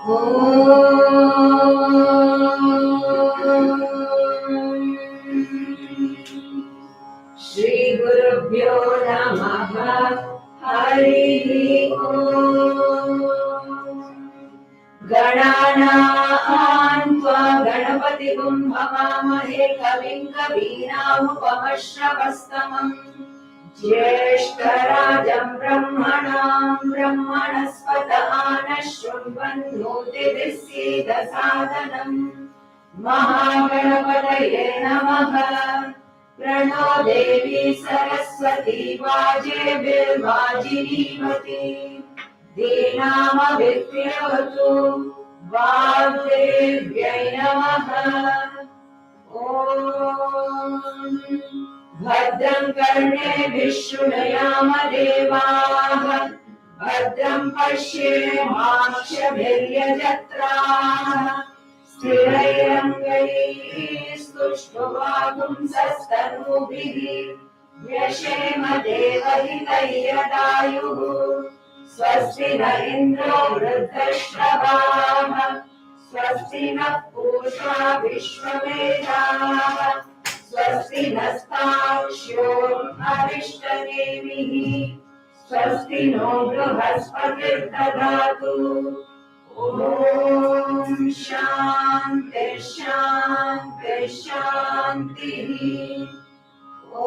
श्री गुरुभ्यो नमः। हरि ओम। गणानां त्वा गणपतिगुं भवामहे कविं कवीनामुपमश्रवस्तमम् ज्येष्ठराजं ब्रह्मणां ब्रह्मणस्पत नः शृण्वन्नोतिभिः सीदसादनम् महागणपतये नमः। प्रणो देवी सरस्वती वाजेभिर्वाजिनीवती दीनामभिप्रियवतु वाग्देव्यै नमः। ॐ भद्रं कर्णेभिः शृणुयाम देवाः भद्रं पश्येमाक्षभिर्यजत्राः स्थिरैरङ्गैस्तुष्टुवागुंसस्तनूभिः व्यशेम देवहितैर्यदायुः स्वस्ति न इन्द्रो वृद्धश्रवाः स्वस्ति नः पूषा विश्ववेदाः स्वस्ति नस्ताक्ष्यो अरिष्टनेमिः स्वस्ति नो बृहस्पतिर्दधातु। ॐ शान्ति शान्ति शान्तिः। ॐ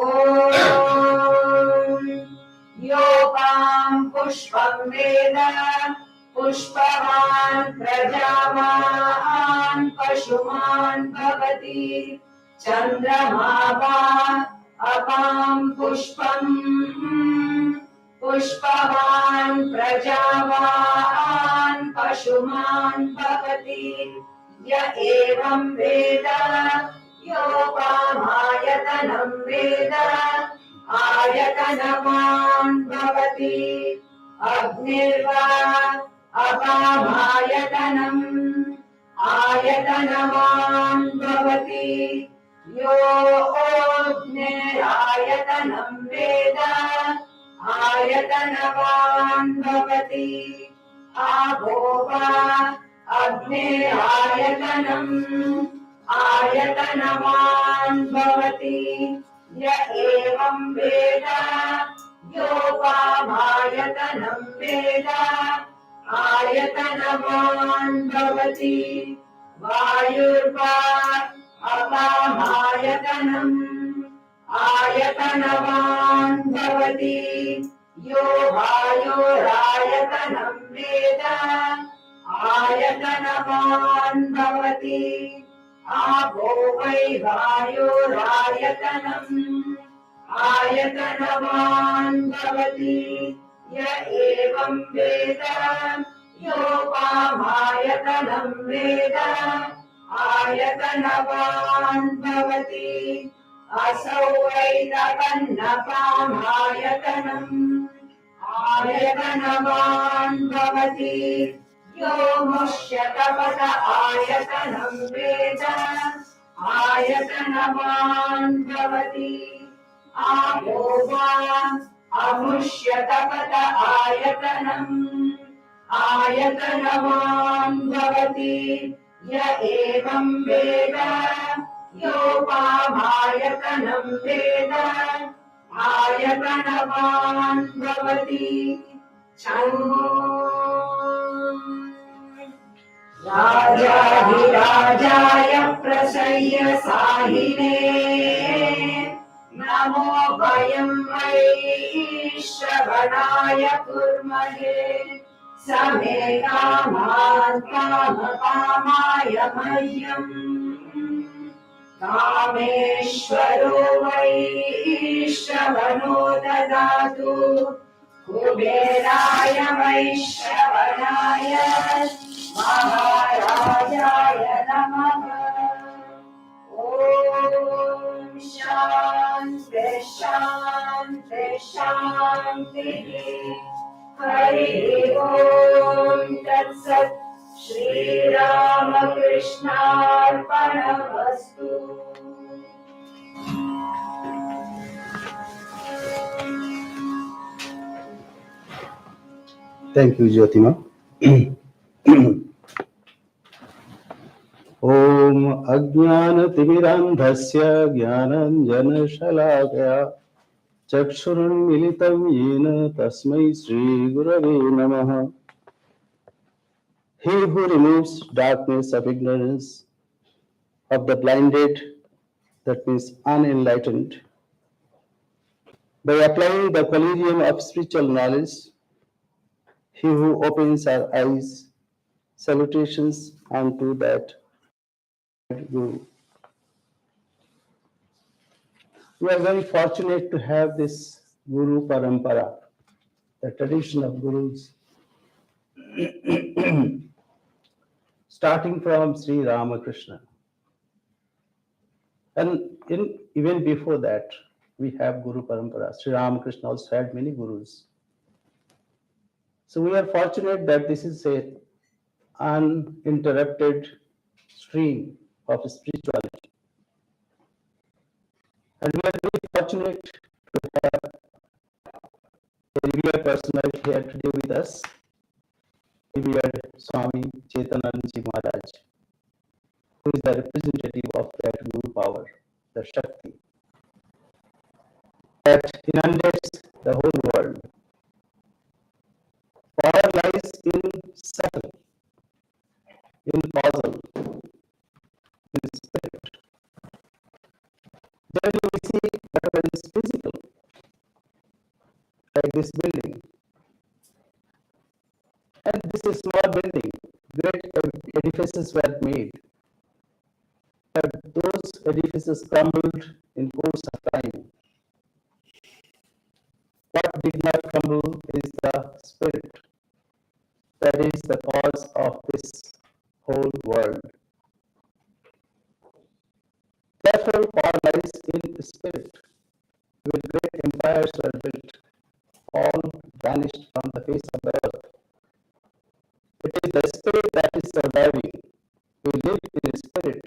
योपां पुष्पं वेद पुष्पवान् प्रजावान् पशुमान् भवति चन्द्रमा वा अपां पुष्पं पुष्पवान् प्रजावान् पशुमान् भवति य एवं वेद योपामायतनं वेद आयतनवान् भवति अग्निर्वा अपामायतनम् आयतनवान् भवति यो अग्निरायतनं वेद आयतनवान् भवति आपो वा अग्निरायतनम् आयतनवान् भवति य एवं वेद योपामायतनं वेद आयतनवान् भवति वायुर्वा अपामायतनम् आयतनवान् भवति यो वायुरायतनं वेद आयतनवान् भवति आपो वै वायुरायतनम् आयतनवान् भवति य एवं वेद योपामायतनं वेद आयतनवान् भवति असौ वैदपन्नपामायतनम् आयतनवान् भवति यो मुष्यकपट आयतनं वेद आयतनवान् भवति आपो वा अमुष्यकपट आयतनम् आयतनवान् भवति य एवं वेद योपामायतनं वेद आयतनवान् भवति राजाधिराजाय प्रसह्य साहिने नमो वयं वै श्रवणाय कुर्महे समे कामान् कामकामाय मह्यम् कामेश्वरो वै श्रवणो ददातु कुबेराय वै श्रवणाय महाराजाय नमः। ॐ शान्ति शान्ति शान्तिः। हरि ओम तत्सत्। श्रीरामकृष्णार्पणमस्तु। Thank you, Jyotima. अज्ञानतिमिरान्धस्य ज्ञानाञ्जनशलाकया चक्षुरुन्मिलितं येन तस्मै श्रीगुरवे नमः। He who removes darkness of ignorance of the blinded, that means unenlightened, by applying the collegium of spiritual knowledge, he who opens our eyes, salutations unto that Guru. We are very fortunate to have this Guru Parampara, the tradition of Gurus, starting from Sri Ramakrishna. And even before that, we have Guru Parampara. Sri Ramakrishna also had many Gurus. So we are fortunate that this is a uninterrupted stream of spirituality. And we are very fortunate to have a revered personality here today with us, revered Swami Chetanananda Maharaj, who is the representative of that Guru power, the Shakti, that inundates the whole world. Power lies in subtle, in causal, in spirit. Then we see whatever is physical, like this building. And this is a small building, great edifices were made. But those edifices crumbled in course of time. What did not crumble is the spirit. That is the cause of this whole world. Therefore, power lies in the spirit. When great empires were built, all vanished from the face of the earth. It is the spirit that is surviving. We live in a spirit,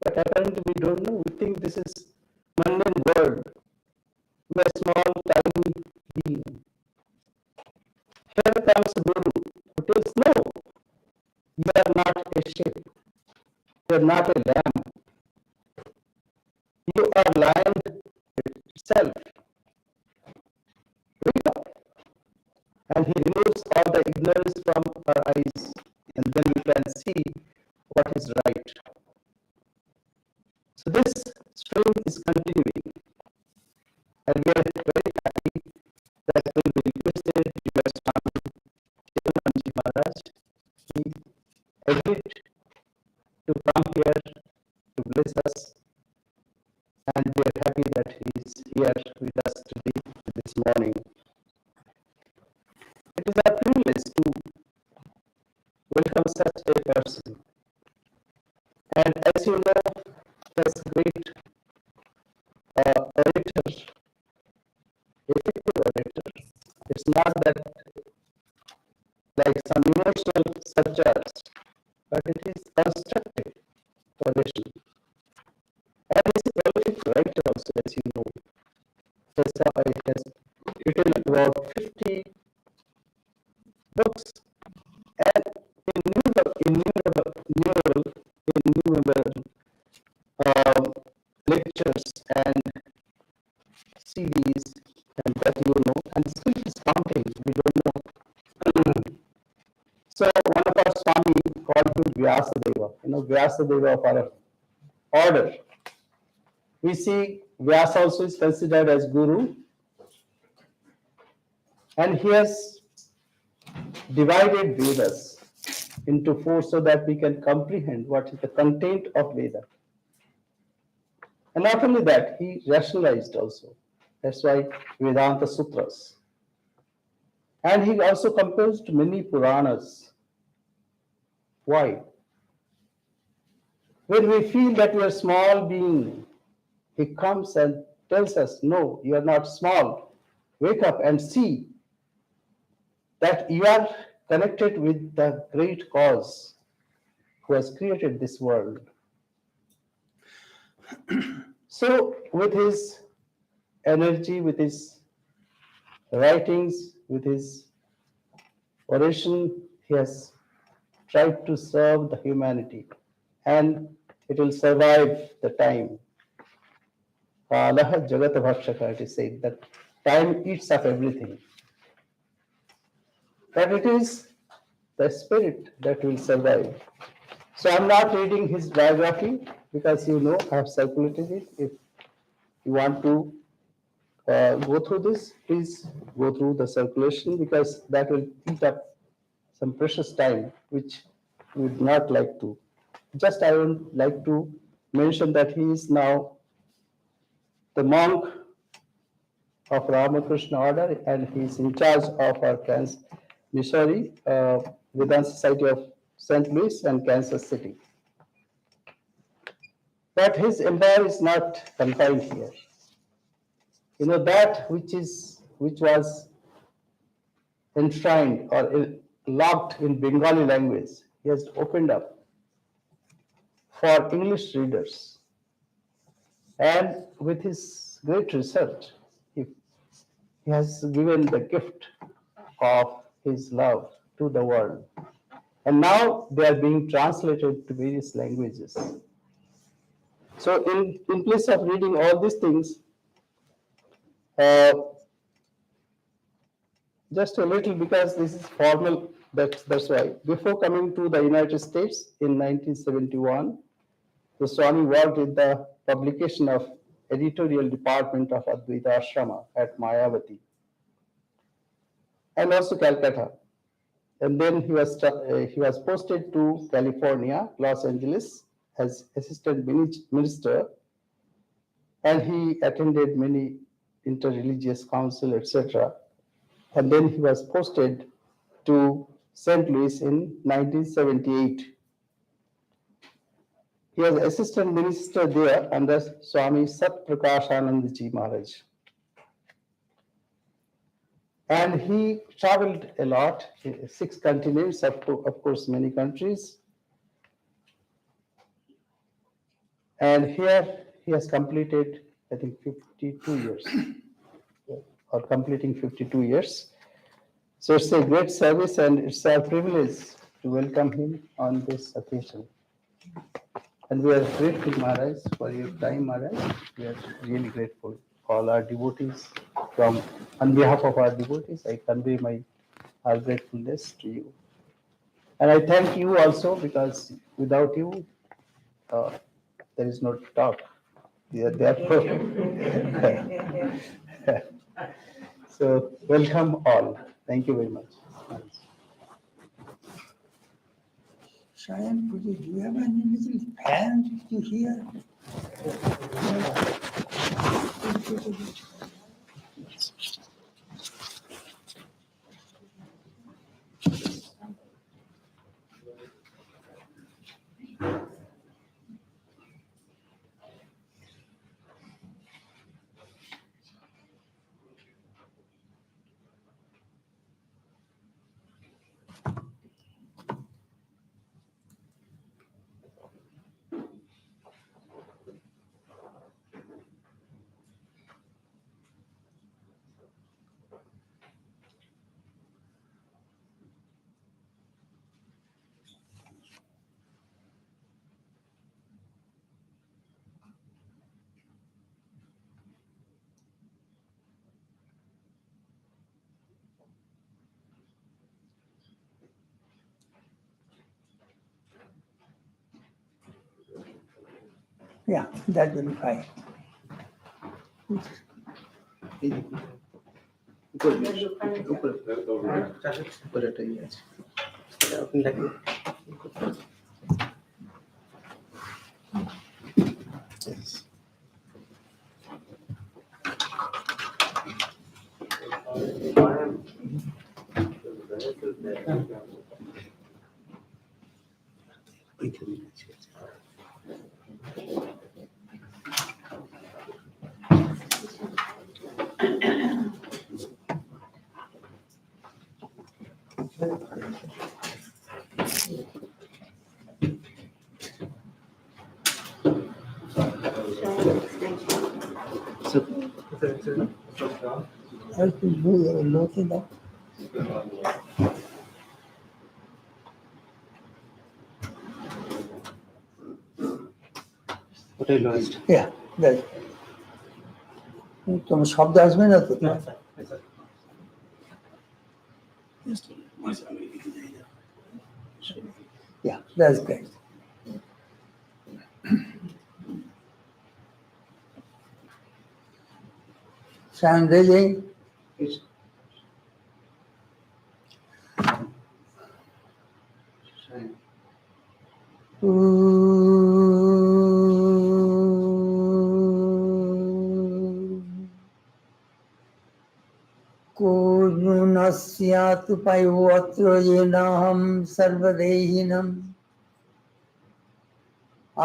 but apparently we don't know. We think this is mundane world. We are small, tiny being. Here comes Guru, who tells, no, you are not a sheep. You are not a lamb. You are lion itself. Wake up. And he removes all the ignorance from our eyes, and then we can see what is right. So this stream is continuing, and we are very happy that when we requested your Swami Chetanananda Maharaj, he agreed to come here to bless us, and we are happy that he is here with us today, this morning. It is our privilege to welcome such a person. And as you know, this great orator, effective orator, it's not that like some emotional surcharge, but it is constructive oration. And he's a prolific writer also, as you know. He has written about 50 books, and innumerable lectures and CDs, and that you know, and still is counting. We don't know. So one of our Swami called him Vyasadeva, Vyasadeva of our order. We see Vyasa also is considered as Guru, and he has divided Vedas into four so that we can comprehend what is the content of Veda. And not only that, he rationalized also. That's why Vedanta Sutras. And he also composed many Puranas. Why? When we feel that we are small being, he comes and tells us, no, you are not small. Wake up and see that you are connected with the great cause who has created this world. So, with his energy, with his writings, with his oration, he has tried to serve the humanity. And It will survive the time. Kalaha Jagat Bhakshaka, it is said that time eats up everything. But it is the spirit that will survive. So I'm not reading his biography because I have circulated it. If you want to go through this, please go through the circulation because that will eat up some precious time which we would not like to. Just I would like to mention that he is now the monk of Ramakrishna order and he is in charge of our Missouri Vedanta Society of St. Louis and Kansas City. But his empire is not confined here. That which was enshrined or locked in Bengali language, he has opened up for English readers. And with his great research, he has given the gift of his love to the world. And now they are being translated to various languages. So, in place of reading all these things, uh, just a little because this is formal, that's why. Before coming to the United States in 1971, the Swami worked in the publication of editorial department of Advaita Ashrama at Mayavati and also Calcutta. And then he was posted to California, Los Angeles, as assistant minister, and he attended many interreligious council, etc. And then he was posted to St. Louis in 1978. He was assistant minister there under Swami Sept Ji Maharaj. And he traveled a lot, 6 continents, of course, many countries. And here he has completed, I think, 52 years, or completing 52 years. So it's a great service and it's our privilege to welcome him on this occasion. And we are grateful, Maharaj, for your time, Maharaj. We are really grateful. All our devotees, on behalf of our devotees, I convey our gratefulness to you. And I thank you also because without you, there is no talk. Therefore, so welcome all. Thank you very much. Shayan, do you have any little fan to hear? Yeah, that will be fine. I will do a lot of that. ওটাই lowest. Yeah, that. তোমার শব্দ আসবে না তো? Yeah, that's great. Sound reading? Kurunasyatu payotro yenaham sarvadehinam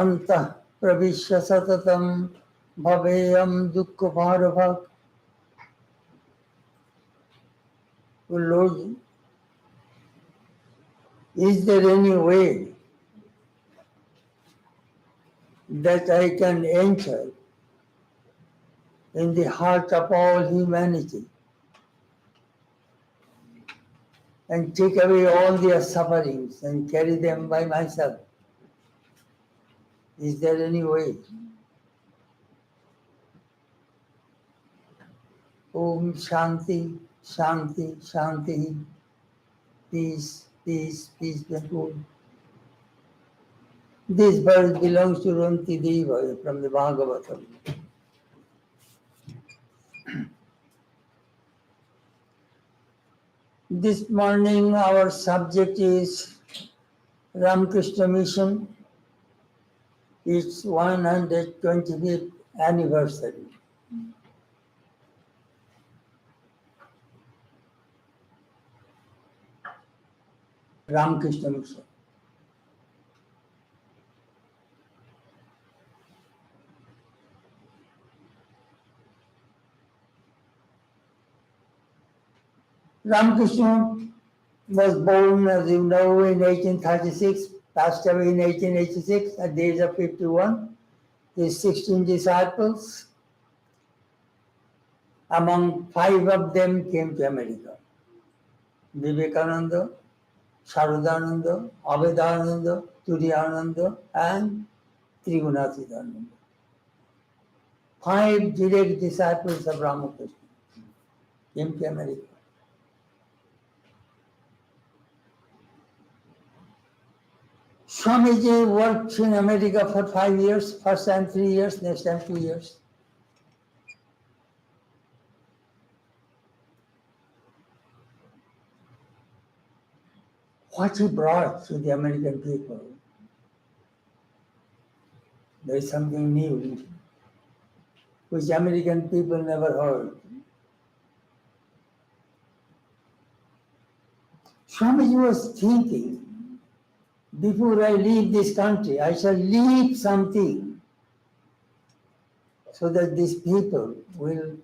antah pravishya satatam bhaveyam dukkha bharavak. Oh Lord, is there any way that I can enter in the heart of all humanity and take away all their sufferings and carry them by myself? Is there any way? Om Shanti, Shanti, Shanti. Peace, peace, peace be good. This verse belongs to Ranti Deva from the Bhagavatam. This morning our subject is Ramakrishna Mission. It's 125th anniversary. Ramakrishna Mission. Ramakrishna was born, as you know, in 1836, passed away in 1886 at the age of 51. His 16 disciples, among 5 of them came to America. Vivekananda, Sharadananda, Abhedananda, Turiyananda, and Trigunatidananda. 5 direct disciples of Ramakrishna came to America. Swamiji worked in America for 5 years, first time 3 years, next time 2 years. What he brought to the American people, there is something new, which American people never heard. Swamiji was thinking, before I leave this country, I shall leave something so that these people will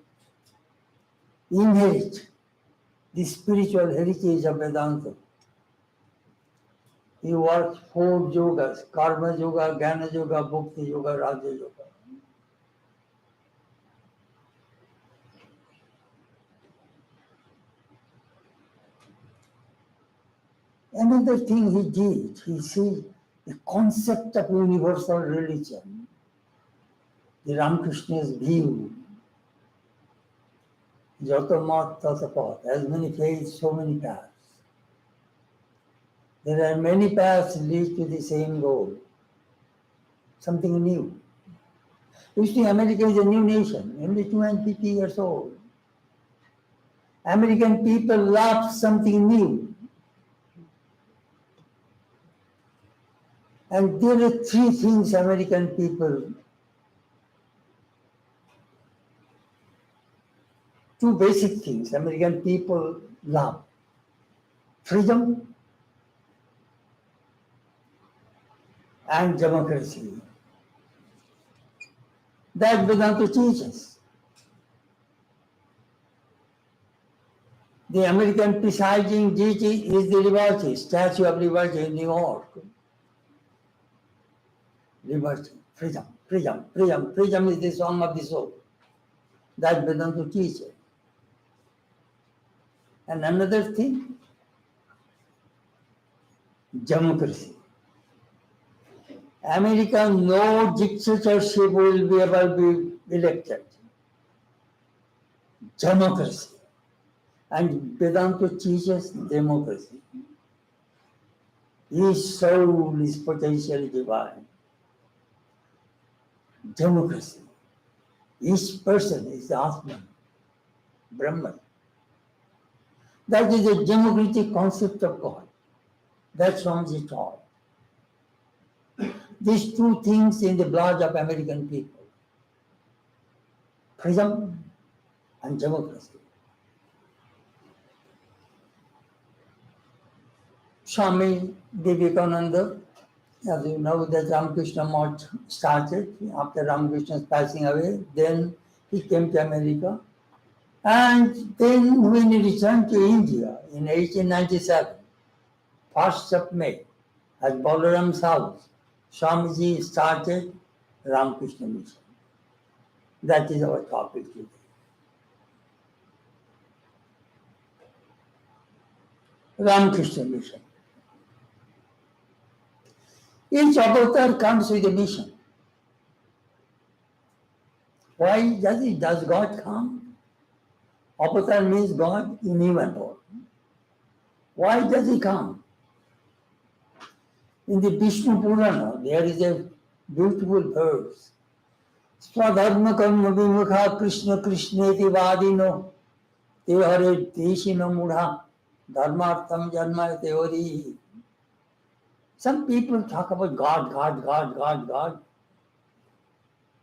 inherit the spiritual heritage of Vedanta. He worked 4 yogas, Karma Yoga, Jnana Yoga, Bhakti Yoga, Raja Yoga. Another thing he did, he said, the concept of universal religion, the Ramakrishna's view, Jata mat tata path, as many faiths, so many paths. There are many paths lead to the same goal, something new. You see, America is a new nation, only 250 years old. American people love something new. And there are 3 things American people, 2 basic things American people love. Freedom and democracy. That Vedanta teaches. The American presiding deity is the Liberty, Statue of Liberty in New York. Liberty, freedom, freedom, freedom. Freedom is the song of the soul. That Vedanta teaches. And another thing, democracy. America, no dictatorship will be ever be elected. Democracy. And Vedanta teaches democracy. His soul is potentially divine. Democracy. Each person is the Atman, Brahman. That is a democratic concept of God. That's Swamiji taught. These two things in the blood of American people. Freedom and democracy. Swami Vivekananda, as you know, that Ramakrishna Math started after Ramakrishna's passing away. Then he came to America. And then when he returned to India in 1897, 1st of May, at Balaram's house, Swamiji started Ramakrishna Mission. That is our topic today. Ramakrishna Mission. Each avatar comes with a mission. Why does it? Does God come? Avatar means God in human form. Why does he come? In the Vishnu Purana, there is a beautiful verse. Swadharma karma vimukha Krishna Krishneti vadino te hare deshino mudha dharmartham janma teori. Some people talk about God, God, God, God, God.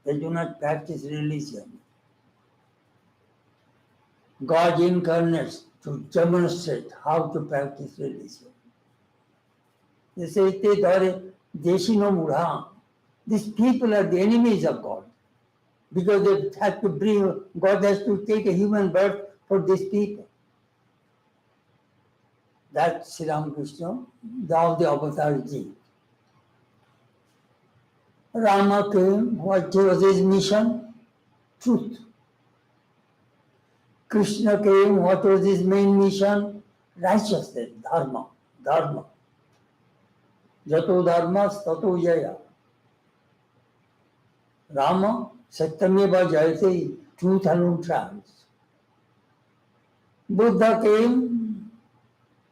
They do not practice religion. God incarnates to demonstrate how to practice religion. They say, te dare deshino mudha. These people are the enemies of God. Because they have to bring, God has to take a human birth for these people. That's Sri Ramakrishna, thou the avatar ji. Rama came, what was his mission? Truth. Krishna came, what was his main mission? Righteousness, dharma, dharma. Jato dharma, tato jaya. Rama, satyameva jayate, truth alone triumphs. Buddha came,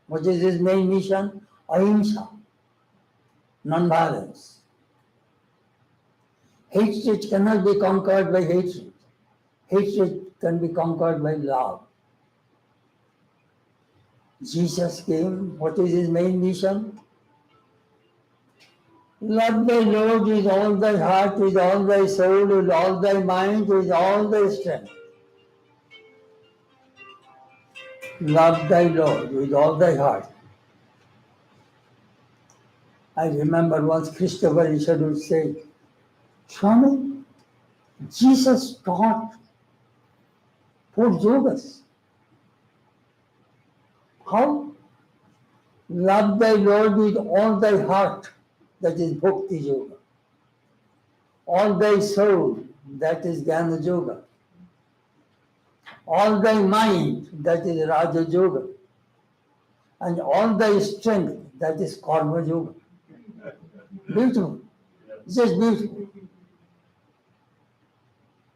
what is his main mission? Ahimsa, non-violence. Hatred cannot be conquered by hatred. Hatred can be conquered by love. Jesus came, what is his main mission? Love thy Lord with all thy heart, with all thy soul, with all thy mind, with all thy strength. Love thy Lord with all thy heart. I remember once Christopher Richard would say, Swami, Jesus taught 4 yogas. How? Love thy Lord with all thy heart, that is Bhakti Yoga. All thy soul, that is Jnana Yoga. All thy mind, that is Raja Yoga. And all thy strength, that is Karma Yoga. Beautiful. Just beautiful.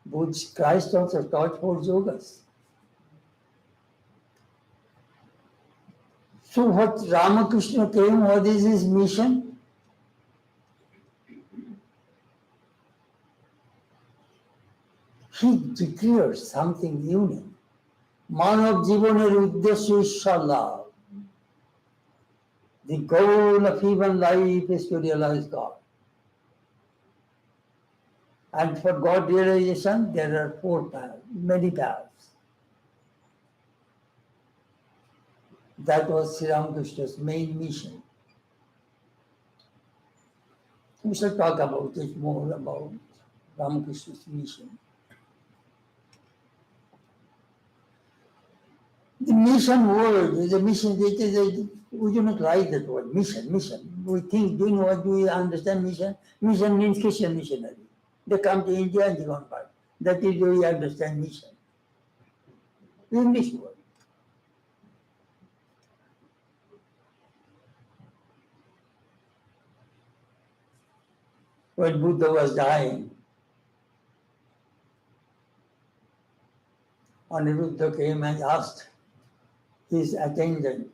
Which Christ also taught 4 yogas. So what Ramakrishna came, what is his mission? He declares something unique. Manav Jivaner Uddesya Ishwar Lav. The goal of human life is to realize God. And for God realization, there are 4 paths, many paths. That was Sri Ramakrishna's main mission. We shall talk about it more about Ramakrishna's mission. The mission word is a mission, we do not like that word, mission. We think, do you know what, do you understand mission? Mission means Christian missionary. They come to India and they go back. That is where we understand mission. English word. when Buddha was dying, Aniruddha came and asked his attendant,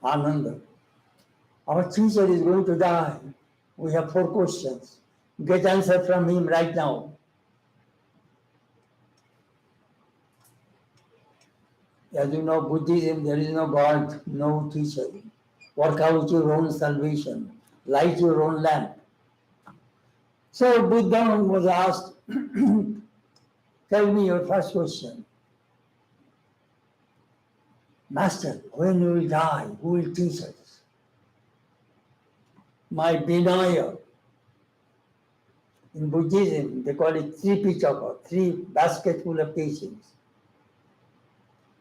Ananda, our teacher is going to die. We have 4 questions. Get answer from him right now. As you know, Buddhism, there is no God, no teacher. Work out your own salvation. Light your own lamp. So Buddha was asked, tell me your first question. Master, when you will die, who will teach us? My Vinaya. In Buddhism, they call it Tripitaka, 3 basketful of teachings.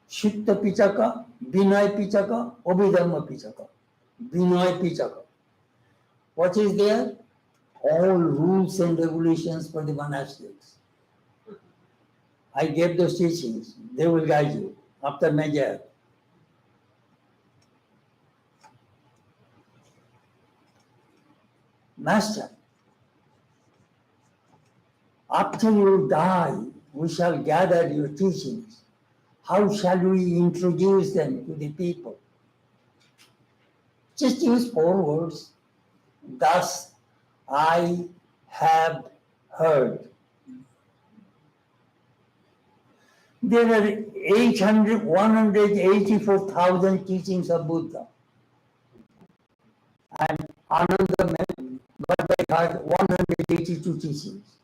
Shutta Pitaka, Vinaya Pitaka, Abhidhamma Pitaka. Vinaya Pitaka. What is there? All rules and regulations for the monastics. I gave those teachings. They will guide you after my death. Master, after you die, we shall gather your teachings. How shall we introduce them to the people? Just use 4 words. Thus I have heard. There are 184,000 teachings of Buddha. And Ananda got by heart 182 teachings.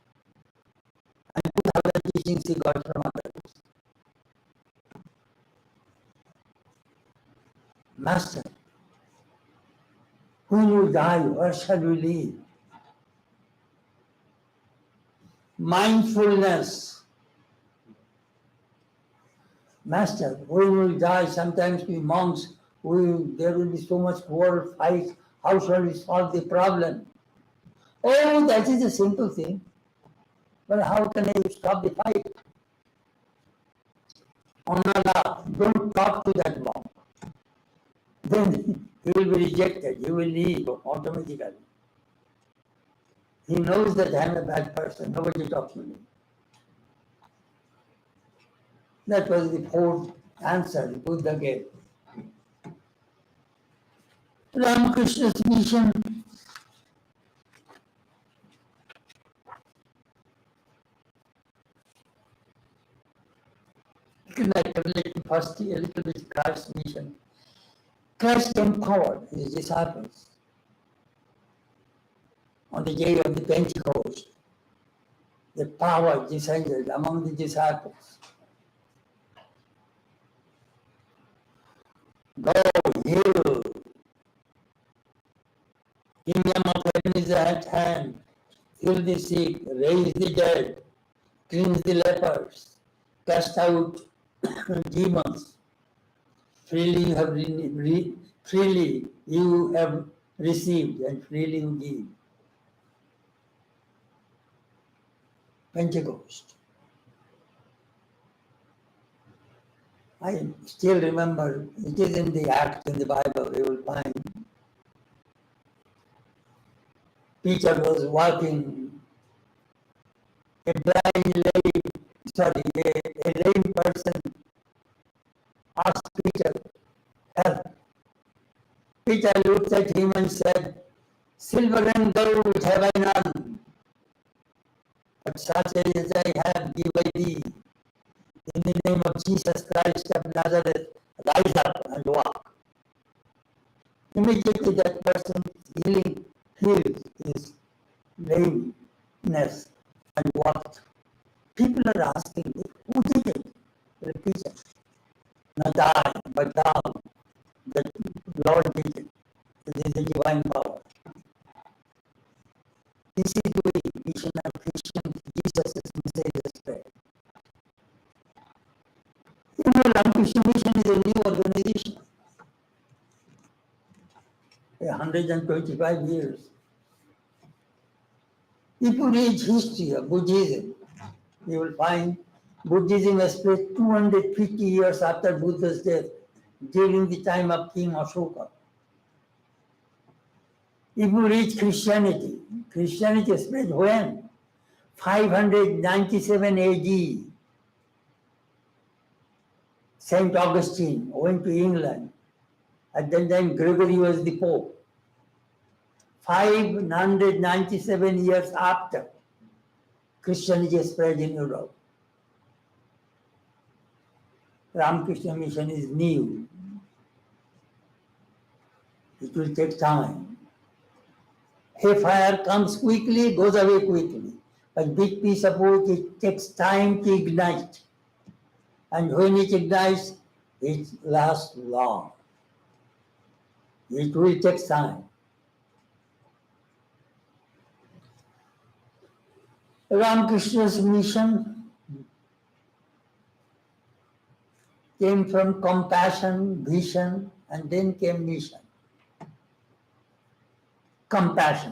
And 2,000 teachings he got from others. Master, when you die, where shall you live? Mindfulness. Master, when we die, sometimes we monks, there will be so much war, fight. How shall we solve the problem? Oh, that is a simple thing. But how can I stop the fight? Onala, don't talk to that monk. Then he will be rejected. He will leave automatically. He knows that I am a bad person. Nobody talks to me. That was the 4th answer Buddha gave. Ramakrishna's mission. Like relating first a little bit Christ's mission. Christ empowered his disciples on the day of the Pentecost. The power descended among the disciples. Go, heal. Kingdom of heaven is at hand. Heal the sick, raise the dead, cleanse the lepers, cast out demons. Freely you have received, and freely you give. Pentecost. I still remember, it is in the Acts in the Bible, you will find. Peter was walking, a lame person asked Peter, help. Peter looked at him and said, silver and gold have I none, but such as I have give I thee. In the name of Jesus Christ of Nazareth, rise up and walk. Immediately that person healed his lameness and walked. People are asking, who did it? Peter. Not I, but thou. The Lord did it. It is the divine power. This is the way mission of Christian Jesus' message is spread. You know, Ramakrishna Mission is a new organization. 125 years. If you read history of Buddhism, you will find Buddhism was spread 250 years after Buddha's death, during the time of King Ashoka. If you reach Christianity, Christianity spread when? 597 AD. Saint Augustine went to England. At that time, Gregory was the Pope. 597 years after, Christianity spread in Europe. Ramakrishna mission is new. It will take time. Fire comes quickly, goes away quickly. But big piece of wood, it takes time to ignite. And when it ignites, it lasts long. It will take time. Ramakrishna's mission came from compassion, vision, and then came mission. Compassion.